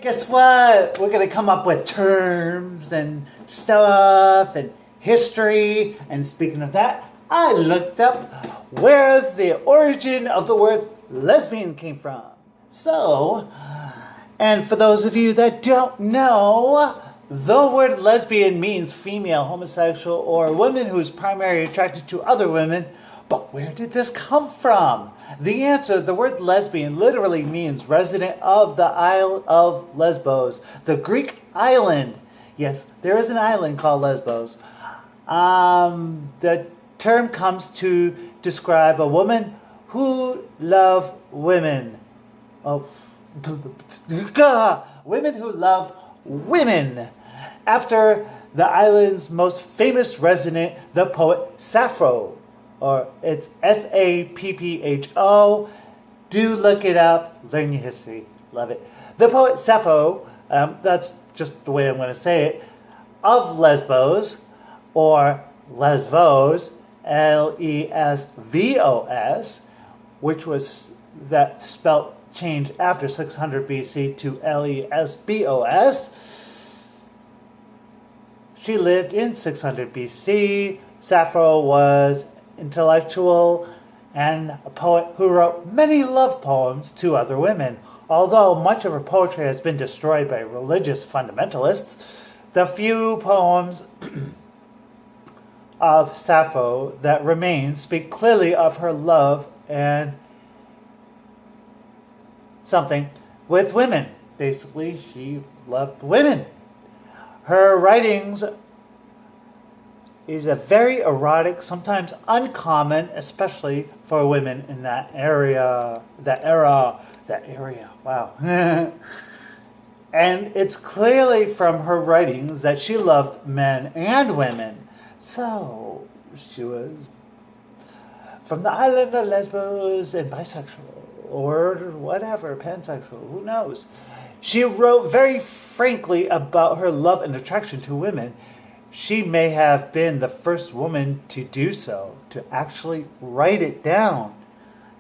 guess what? We're going to come up with terms and stuff and history. And speaking of that, I looked up where the origin of the word lesbian came from. So, and for those of you that don't know, the word lesbian means female, homosexual, or a woman who is primarily attracted to other women. But where did this come from? The answer, the word lesbian literally means resident of the Isle of Lesbos, the Greek island. Yes, there is an island called Lesbos. The term comes to describe a woman who love women. Oh, women who love women. After the island's most famous resident, the poet Sappho, or it's Sappho. Do look it up. Learn your history. Love it. The poet Sappho, that's just the way I'm going to say it, of Lesbos, or Lesvos, Lesvos, which was that spelt changed after 600 BC to Lesbos. She lived in 600 BC. Sappho was intellectual and a poet who wrote many love poems to other women. Although much of her poetry has been destroyed by religious fundamentalists, the few poems of Sappho that remain speak clearly of her love and something with women. Basically, she loved women. Her writings is a very erotic, sometimes uncommon, especially for women in that era. Wow. And it's clearly from her writings that she loved men and women. So she was from the island of Lesbos and bisexual or whatever, pansexual, who knows. She wrote very frankly about her love and attraction to women. She may have been the first woman to do so, to actually write it down.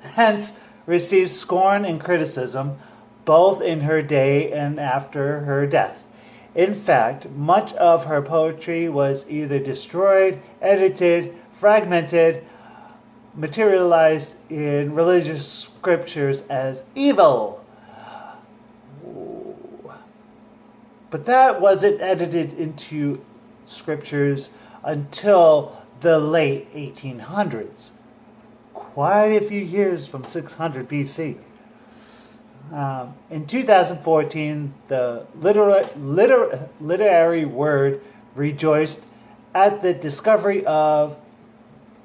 Hence, received scorn and criticism, both in her day and after her death. In fact, much of her poetry was either destroyed, edited, fragmented, materialized in religious scriptures as evil. But that wasn't edited into scriptures until the late 1800s, quite a few years from 600 BC. In 2014, the literary word rejoiced at the discovery of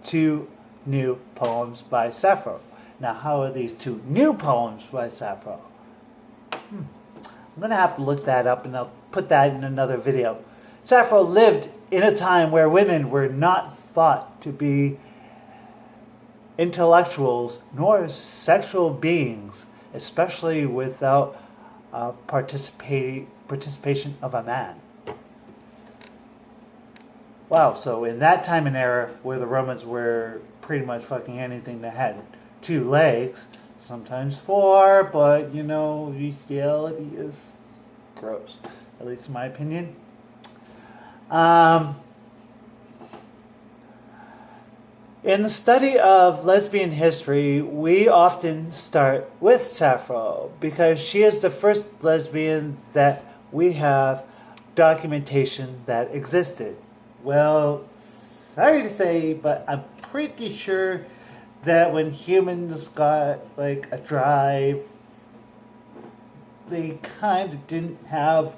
2 new poems by Sappho. Now, how are these 2 new poems by Sappho? I'm going to have to look that up, and I'll put that in another video. Sappho lived in a time where women were not thought to be intellectuals nor sexual beings, especially without participation of a man. Wow, so in that time and era where the Romans were pretty much fucking anything that had 2 legs, sometimes 4, but you know, reality is gross, at least in my opinion. In the study of lesbian history, we often start with Sappho because she is the first lesbian that we have documentation that existed. Well, sorry to say, but I'm pretty sure that when humans got like a drive, they kind of didn't have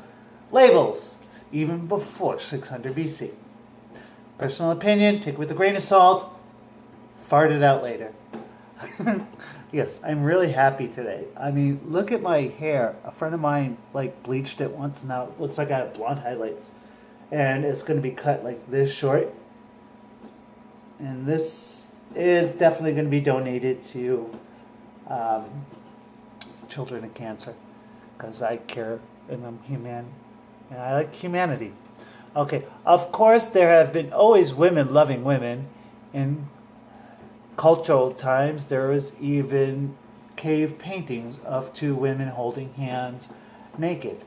labels, even before 600 BC. Personal opinion, take it with a grain of salt, fart it out later. Yes, I'm really happy today. I mean, look at my hair. A friend of mine like bleached it once, now it looks like I have blonde highlights. And it's going to be cut like this short. And this is definitely going to be donated to children of cancer, because I care and I'm human and I like humanity. Okay, of course there have been always women loving women. In cultural times there was even cave paintings of 2 women holding hands naked.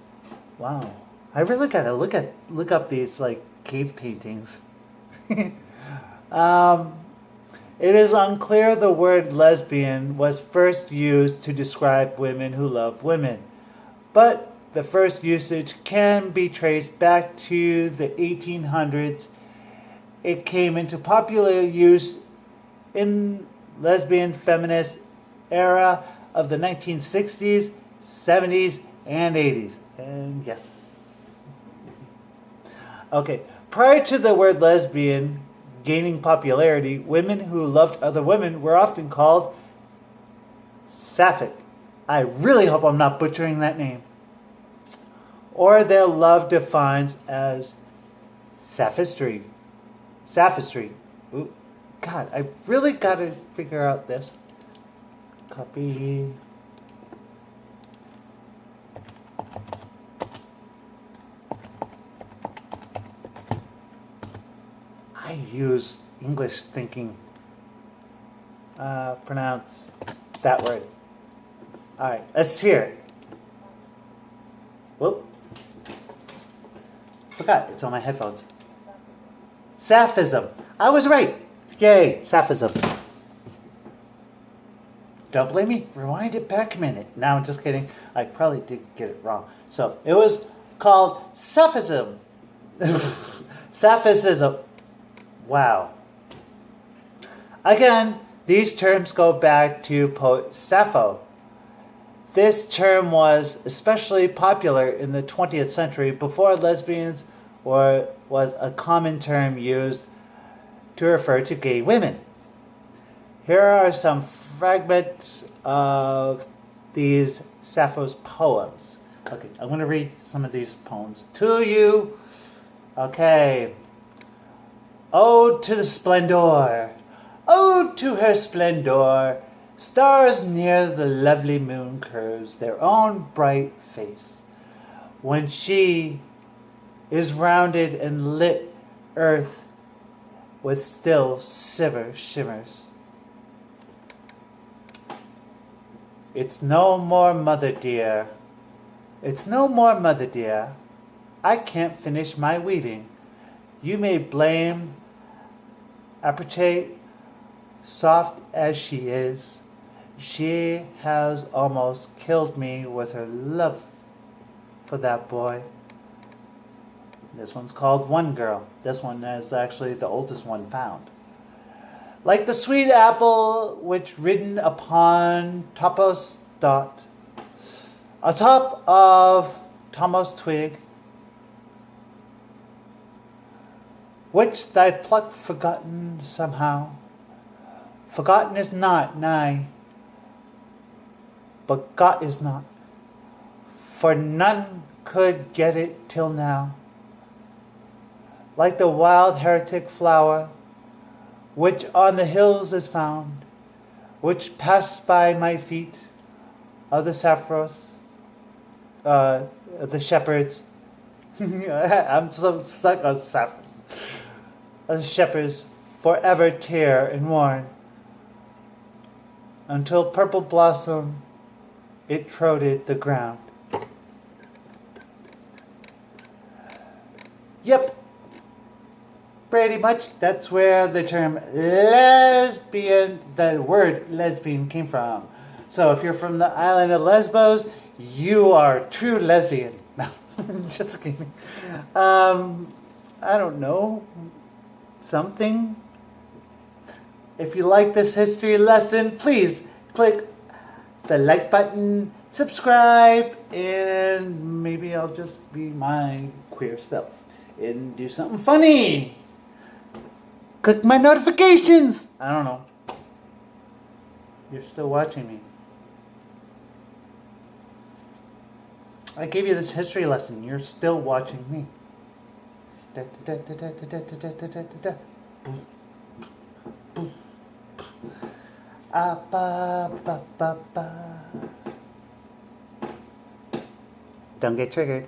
Wow. I really gotta look up these like cave paintings. um, it is unclear the word lesbian was first used to describe women who love women, but the first usage can be traced back to the 1800s. It came into popular use in lesbian feminist era of the 1960s, 70s, and 80s. And yes. Okay, prior to the word lesbian gaining popularity, women who loved other women were often called sapphic. I really hope I'm not butchering that name. Or their love defines as sophistry. Sophistry. Ooh, God, I really got to figure out this. Copy. I use English thinking. Pronounce that word. All right, let's hear it. Whoop. Forgot, it's on my headphones. Sapphism. I was right. Yay, sapphism. Don't blame me. Rewind it back a minute. No, I'm just kidding. I probably did get it wrong. So it was called sapphism. Sapphism. Wow. Again, these terms go back to poet Sappho. This term was especially popular in the 20th century before lesbians was a common term used to refer to gay women. Here are some fragments of these Sappho's poems. Okay, I'm going to read some of these poems to you. Okay. Ode to the splendor, ode to her splendor. Stars near the lovely moon curves their own bright face. When she is rounded and lit earth with still shimmers. It's no more, mother dear. It's no more, mother dear. I can't finish my weaving. You may blame Appreciate, soft as she is, she has almost killed me with her love for that boy. This one's called One Girl. This one is actually the oldest one found. Like the sweet apple which ridden upon topmost dot, atop of topmost twig, which thy pluck forgotten somehow. Forgotten is not, nay, but got is not, for none could get it till now. Like the wild heretic flower, which on the hills is found, which passed by my feet, of the sapphiros, the shepherds. I'm so stuck on sapphiros. The shepherds forever tear and worn, until purple blossom it troded the ground. Yep, pretty much that's where the term lesbian, the word lesbian came from. So if you're from the island of Lesbos, you are a true lesbian. No, just kidding. I don't know. Something. If you like this history lesson, please click the like button, subscribe, and maybe I'll just be my queer self and do something funny. Click my notifications. I don't know. You're still watching me. I gave you this history lesson. You're still watching me. Don't get triggered.